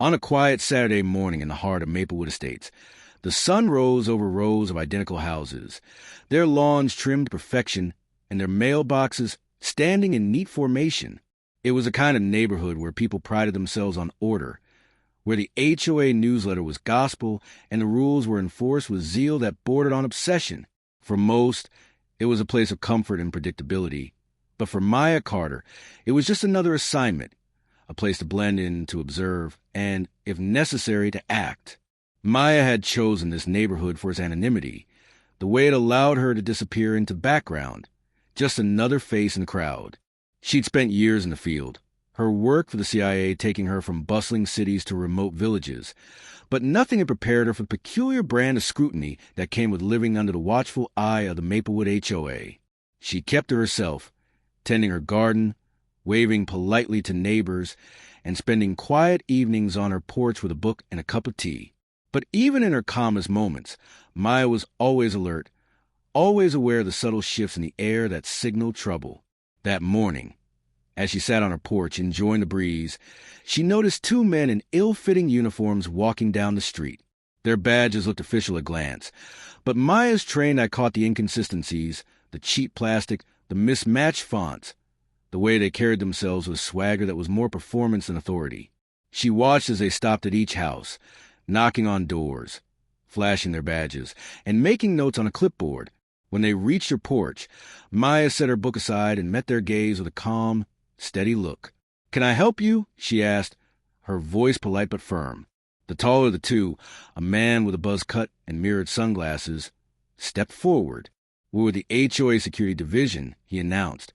On a quiet Saturday morning in the heart of Maplewood Estates, the sun rose over rows of identical houses, their lawns trimmed to perfection and their mailboxes standing in neat formation. It was a kind of neighborhood where people prided themselves on order, where the HOA newsletter was gospel and the rules were enforced with zeal that bordered on obsession. For most, it was a place of comfort and predictability. But for Maya Carter, it was just another assignment, a place to blend in, to observe, and, if necessary, to act. Maya had chosen this neighborhood for its anonymity, the way it allowed her to disappear into background, just another face in the crowd. She'd spent years in the field, her work for the CIA taking her from bustling cities to remote villages, but nothing had prepared her for the peculiar brand of scrutiny that came with living under the watchful eye of the Maplewood HOA. She kept to herself, tending her garden, waving politely to neighbors, and spending quiet evenings on her porch with a book and a cup of tea. But even in her calmest moments, Maya was always alert, always aware of the subtle shifts in the air that signaled trouble. That morning, as she sat on her porch enjoying the breeze, she noticed two men in ill-fitting uniforms walking down the street. Their badges looked official at a glance, but Maya's trained eye caught the inconsistencies, the cheap plastic, the mismatched fonts, the way they carried themselves with swagger that was more performance than authority. She watched as they stopped at each house, knocking on doors, flashing their badges, and making notes on a clipboard. When they reached her porch, Maya set her book aside and met their gaze with a calm, steady look. "Can I help you?" she asked, her voice polite but firm. The taller of the two, a man with a buzz cut and mirrored sunglasses, stepped forward. "We're with the HOA Security Division," he announced,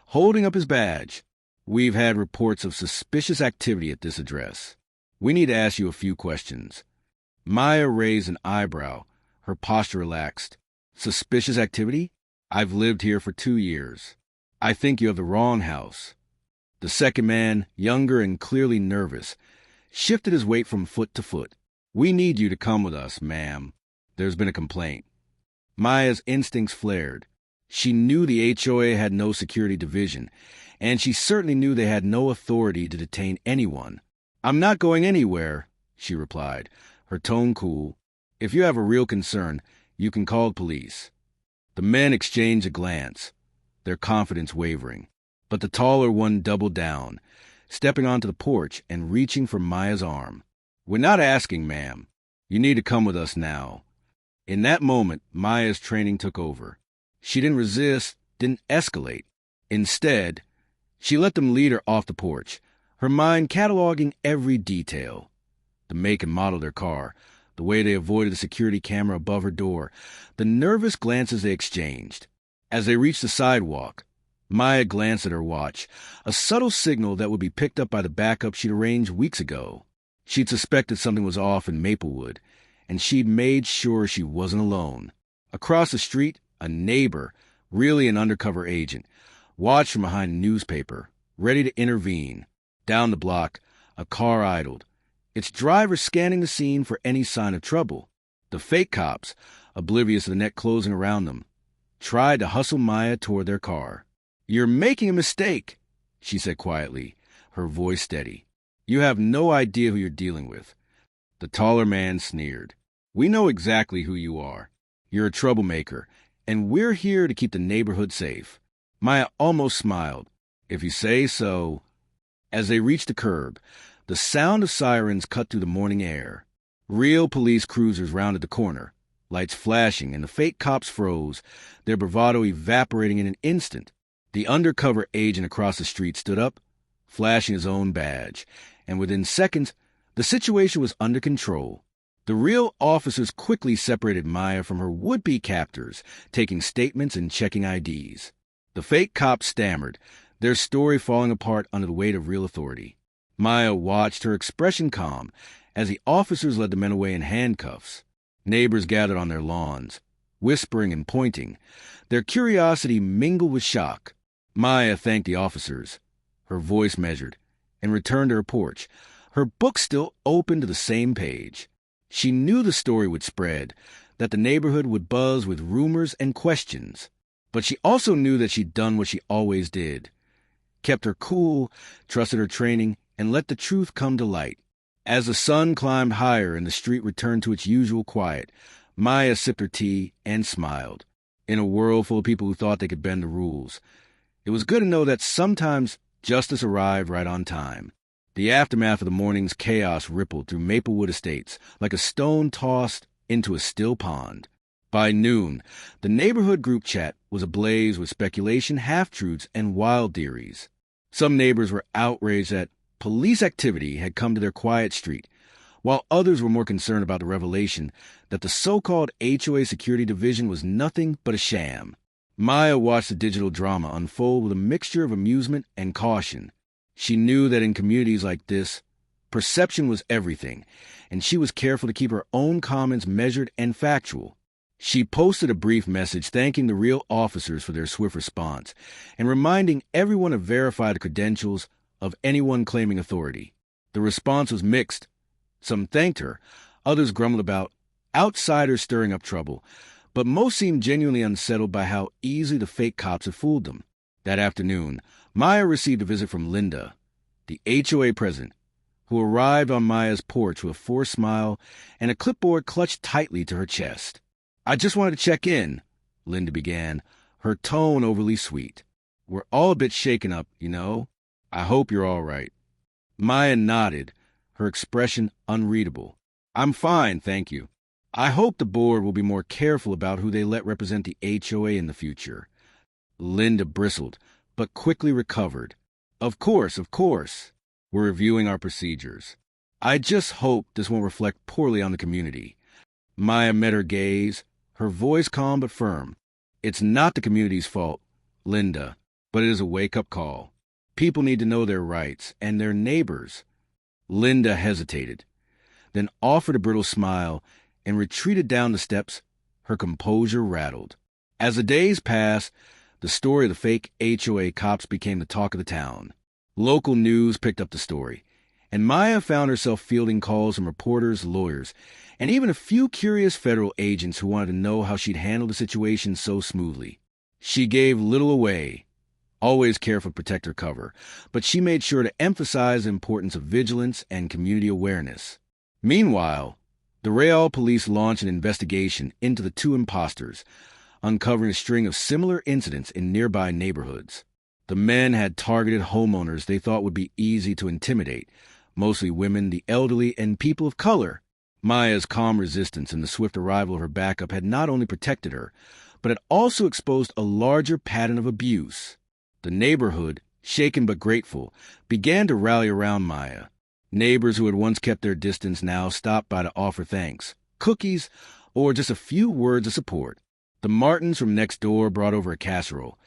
holding up his badge. "We've had reports of suspicious activity at this address. We need to ask you a few questions." Maya raised an eyebrow, her posture relaxed. "Suspicious activity? I've lived here for 2 years. I think you have the wrong house." The second man, younger and clearly nervous, shifted his weight from foot to foot. "We need you to come with us, ma'am. There's been a complaint." Maya's instincts flared. She knew the HOA had no security division, and she certainly knew they had no authority to detain anyone. "I'm not going anywhere," she replied, her tone cool. "If you have a real concern, you can call the police." The men exchanged a glance, their confidence wavering. But the taller one doubled down, stepping onto the porch and reaching for Maya's arm. "We're not asking, ma'am. You need to come with us now." In that moment, Maya's training took over. She didn't resist, didn't escalate. Instead, she let them lead her off the porch, her mind cataloging every detail. The make and model of their car, the way they avoided the security camera above her door, the nervous glances they exchanged. As they reached the sidewalk, Maya glanced at her watch, a subtle signal that would be picked up by the backup she'd arranged weeks ago. She'd suspected something was off in Maplewood, and she'd made sure she wasn't alone. Across the street, a neighbor, really an undercover agent, watched from behind a newspaper, ready to intervene. Down the block, a car idled, its driver scanning the scene for any sign of trouble. The fake cops, oblivious of the net closing around them, tried to hustle Maya toward their car. "You're making a mistake," she said quietly, her voice steady. "You have no idea who you're dealing with." The taller man sneered. "We know exactly who you are. You're a troublemaker, and we're here to keep the neighborhood safe." Maya almost smiled. "If you say so." As they reached the curb, the sound of sirens cut through the morning air. Real police cruisers rounded the corner, lights flashing, and the fake cops froze, their bravado evaporating in an instant. The undercover agent across the street stood up, flashing his own badge, and within seconds, the situation was under control. The real officers quickly separated Maya from her would-be captors, taking statements and checking IDs. The fake cops stammered, their story falling apart under the weight of real authority. Maya watched, her expression calm, as the officers led the men away in handcuffs. Neighbors gathered on their lawns, whispering and pointing, their curiosity mingled with shock. Maya thanked the officers, her voice measured, and returned to her porch, her book still open to the same page. She knew the story would spread, that the neighborhood would buzz with rumors and questions. But she also knew that she'd done what she always did, kept her cool, trusted her training, and let the truth come to light. As the sun climbed higher and the street returned to its usual quiet, Maya sipped her tea and smiled. In a world full of people who thought they could bend the rules, it was good to know that sometimes justice arrived right on time. The aftermath of the morning's chaos rippled through Maplewood Estates like a stone tossed into a still pond. By noon, the neighborhood group chat was ablaze with speculation, half-truths, and wild theories. Some neighbors were outraged that police activity had come to their quiet street, while others were more concerned about the revelation that the so-called HOA security division was nothing but a sham. Maya watched the digital drama unfold with a mixture of amusement and caution. She knew that in communities like this, perception was everything, and she was careful to keep her own comments measured and factual. She posted a brief message thanking the real officers for their swift response and reminding everyone to verify the credentials of anyone claiming authority. The response was mixed. Some thanked her, others grumbled about outsiders stirring up trouble, but most seemed genuinely unsettled by how easily the fake cops had fooled them. That afternoon, Maya received a visit from Linda, the HOA president, who arrived on Maya's porch with a forced smile and a clipboard clutched tightly to her chest. "I just wanted to check in," Linda began, her tone overly sweet. "We're all a bit shaken up, you know. I hope you're all right." Maya nodded, her expression unreadable. "I'm fine, thank you. I hope the board will be more careful about who they let represent the HOA in the future." Linda bristled, but quickly recovered. Of course. We're reviewing our procedures. I just hope this won't reflect poorly on the community." Maya met her gaze, her voice calm but firm. "It's not the community's fault, Linda, but it is a wake-up call. People need to know their rights, and their neighbors." Linda hesitated, then offered a brittle smile and retreated down the steps, her composure rattled. As the days passed, the story of the fake HOA cops became the talk of the town. Local news picked up the story, and Maya found herself fielding calls from reporters, lawyers, and even a few curious federal agents who wanted to know how she'd handled the situation so smoothly. She gave little away, always careful to protect her cover, but she made sure to emphasize the importance of vigilance and community awareness. Meanwhile, the Real police launched an investigation into the two imposters, uncovering a string of similar incidents in nearby neighborhoods. The men had targeted homeowners they thought would be easy to intimidate, mostly women, the elderly, and people of color. Maya's calm resistance and the swift arrival of her backup had not only protected her, but had also exposed a larger pattern of abuse. The neighborhood, shaken but grateful, began to rally around Maya. Neighbors who had once kept their distance now stopped by to offer thanks, cookies, or just a few words of support. The Martins from next door brought over a casserole,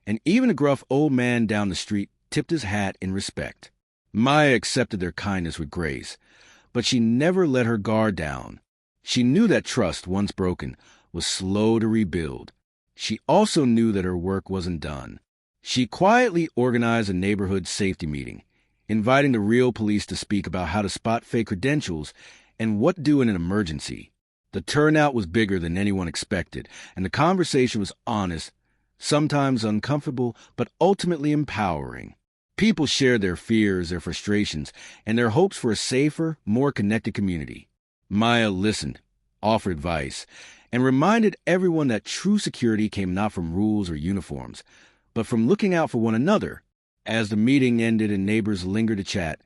and even a gruff old man down the street tipped his hat in respect. Maya accepted their kindness with grace, but she never let her guard down. She knew that trust, once broken, was slow to rebuild. She also knew that her work wasn't done. She quietly organized a neighborhood safety meeting, inviting the real police to speak about how to spot fake credentials and what to do in an emergency. The turnout was bigger than anyone expected, and the conversation was honest, sometimes uncomfortable, but ultimately empowering. People shared their fears, their frustrations, and their hopes for a safer, more connected community. Maya listened, offered advice, and reminded everyone that true security came not from rules or uniforms, but from looking out for one another. As the meeting ended and neighbors lingered to chat,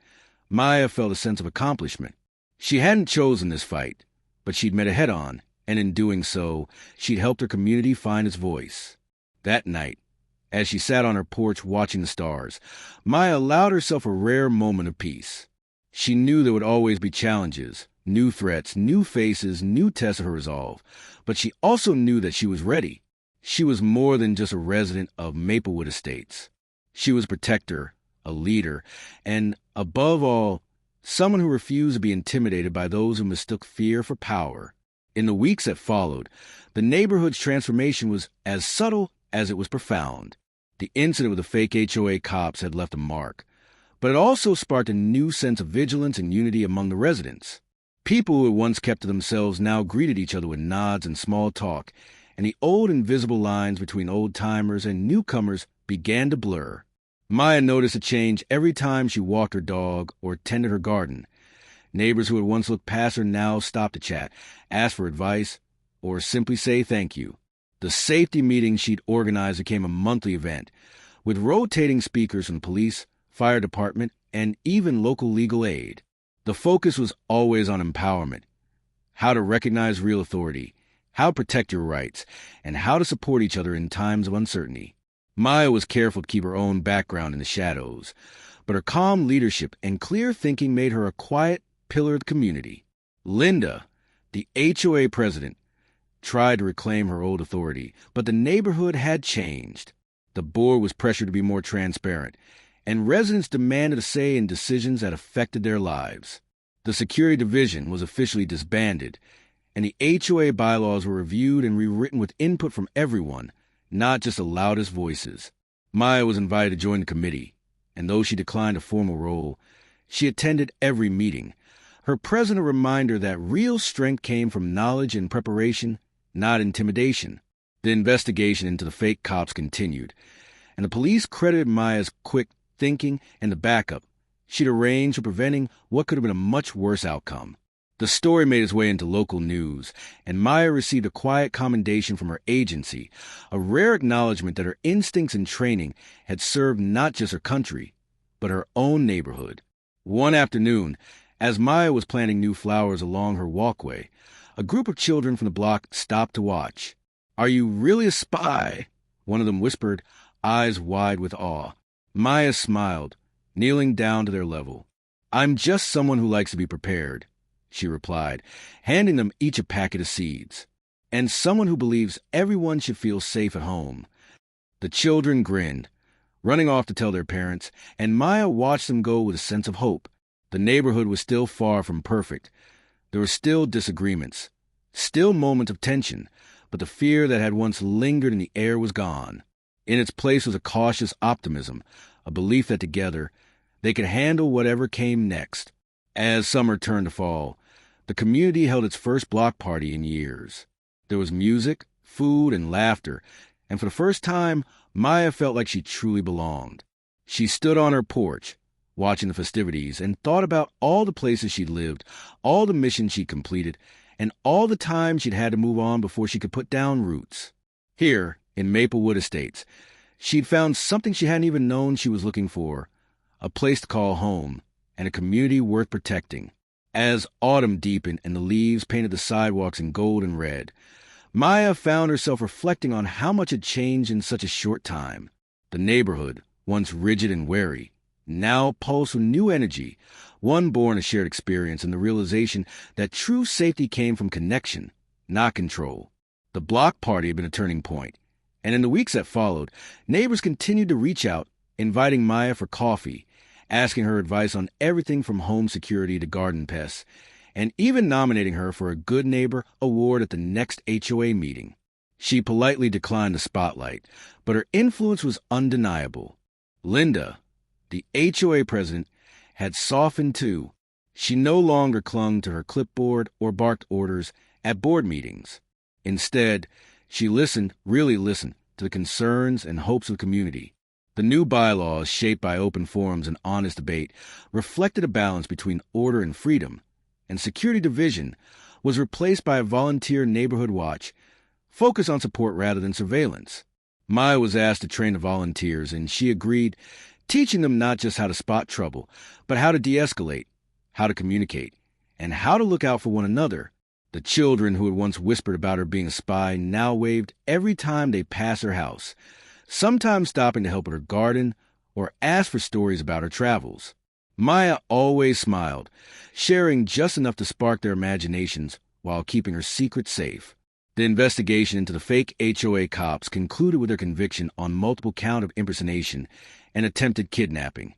Maya felt a sense of accomplishment. She hadn't chosen this fight, but she'd met it head-on, and in doing so, she'd helped her community find its voice. That night, as she sat on her porch watching the stars, Maya allowed herself a rare moment of peace. She knew there would always be challenges, new threats, new faces, new tests of her resolve, but she also knew that she was ready. She was more than just a resident of Maplewood Estates. She was a protector, a leader, and, above all, someone who refused to be intimidated by those who mistook fear for power. In the weeks that followed, the neighborhood's transformation was as subtle as it was profound. The incident with the fake HOA cops had left a mark, but it also sparked a new sense of vigilance and unity among the residents. People who had once kept to themselves now greeted each other with nods and small talk, and the old invisible lines between old-timers and newcomers began to blur. Maya noticed a change every time she walked her dog or tended her garden. Neighbors who had once looked past her now stopped to chat, ask for advice, or simply say thank you. The safety meeting she'd organized became a monthly event, with rotating speakers from the police, fire department, and even local legal aid. The focus was always on empowerment, how to recognize real authority, how to protect your rights, and how to support each other in times of uncertainty. Maya was careful to keep her own background in the shadows, but her calm leadership and clear thinking made her a quiet pillar of the community. Linda, the HOA president, tried to reclaim her old authority, but the neighborhood had changed. The board was pressured to be more transparent, and residents demanded a say in decisions that affected their lives. The security division was officially disbanded, and the HOA bylaws were reviewed and rewritten with input from everyone, not just the loudest voices. Maya was invited to join the committee, and though she declined a formal role, she attended every meeting. Her president reminded her that real strength came from knowledge and preparation, not intimidation. The investigation into the fake cops continued, and the police credited Maya's quick thinking and the backup she'd arranged for preventing what could have been a much worse outcome. The story made its way into local news, and Maya received a quiet commendation from her agency, a rare acknowledgement that her instincts and training had served not just her country, but her own neighborhood. One afternoon, as Maya was planting new flowers along her walkway, a group of children from the block stopped to watch. "Are you really a spy?" one of them whispered, eyes wide with awe. Maya smiled, kneeling down to their level. "I'm just someone who likes to be prepared," she replied, handing them each a packet of seeds. "And someone who believes everyone should feel safe at home." The children grinned, running off to tell their parents, and Maya watched them go with a sense of hope. The neighborhood was still far from perfect. There were still disagreements, still moments of tension, but the fear that had once lingered in the air was gone. In its place was a cautious optimism, a belief that together they could handle whatever came next. As summer turned to fall, the community held its first block party in years. There was music, food, and laughter, and for the first time, Maya felt like she truly belonged. She stood on her porch, watching the festivities, and thought about all the places she'd lived, all the missions she'd completed, and all the time she'd had to move on before she could put down roots. Here, in Maplewood Estates, she'd found something she hadn't even known she was looking for, a place to call home, and a community worth protecting. As autumn deepened and the leaves painted the sidewalks in gold and red, Maya found herself reflecting on how much had changed in such a short time. The neighborhood, once rigid and wary, now pulsed with new energy, one born of shared experience and the realization that true safety came from connection, not control. The block party had been a turning point, and in the weeks that followed, neighbors continued to reach out, inviting Maya for coffee, asking her advice on everything from home security to garden pests, and even nominating her for a Good Neighbor award at the next HOA meeting. She politely declined the spotlight, but her influence was undeniable. Linda, the HOA president, had softened too. She no longer clung to her clipboard or barked orders at board meetings. Instead, she really listened, to the concerns and hopes of the community. The new bylaws, shaped by open forums and honest debate, reflected a balance between order and freedom, and security division was replaced by a volunteer neighborhood watch, focused on support rather than surveillance. Maya was asked to train the volunteers, and she agreed, teaching them not just how to spot trouble, but how to de-escalate, how to communicate, and how to look out for one another. The children who had once whispered about her being a spy now waved every time they passed her house, sometimes stopping to help with her garden or ask for stories about her travels. Maya always smiled, sharing just enough to spark their imaginations while keeping her secret safe. The investigation into the fake HOA cops concluded with their conviction on multiple counts of impersonation and attempted kidnapping,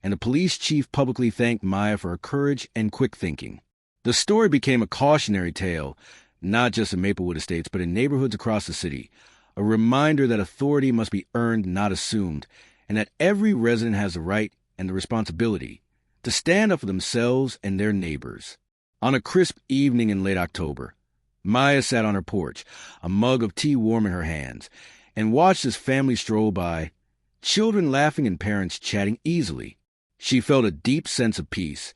and the police chief publicly thanked Maya for her courage and quick thinking. The story became a cautionary tale, not just in Maplewood Estates, but in neighborhoods across the city, a reminder that authority must be earned, not assumed, and that every resident has the right and the responsibility to stand up for themselves and their neighbors. On a crisp evening in late October, Maya sat on her porch, a mug of tea warm in her hands, and watched as family strolled by, children laughing and parents chatting easily. She felt a deep sense of peace,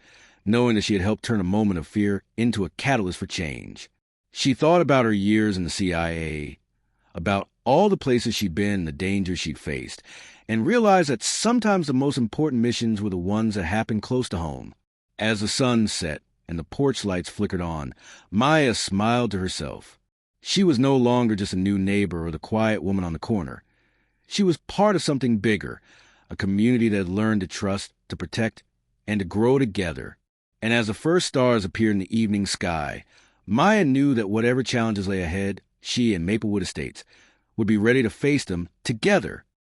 knowing that she had helped turn a moment of fear into a catalyst for change. She thought about her years in the CIA, about all the places she'd been and the dangers she'd faced, and realized that sometimes the most important missions were the ones that happened close to home. As the sun set and the porch lights flickered on, Maya smiled to herself. She was no longer just a new neighbor or the quiet woman on the corner. She was part of something bigger, a community that had learned to trust, to protect, and to grow together. And as the first stars appeared in the evening sky, Maya knew that whatever challenges lay ahead, she and Maplewood Estates would be ready to face them together.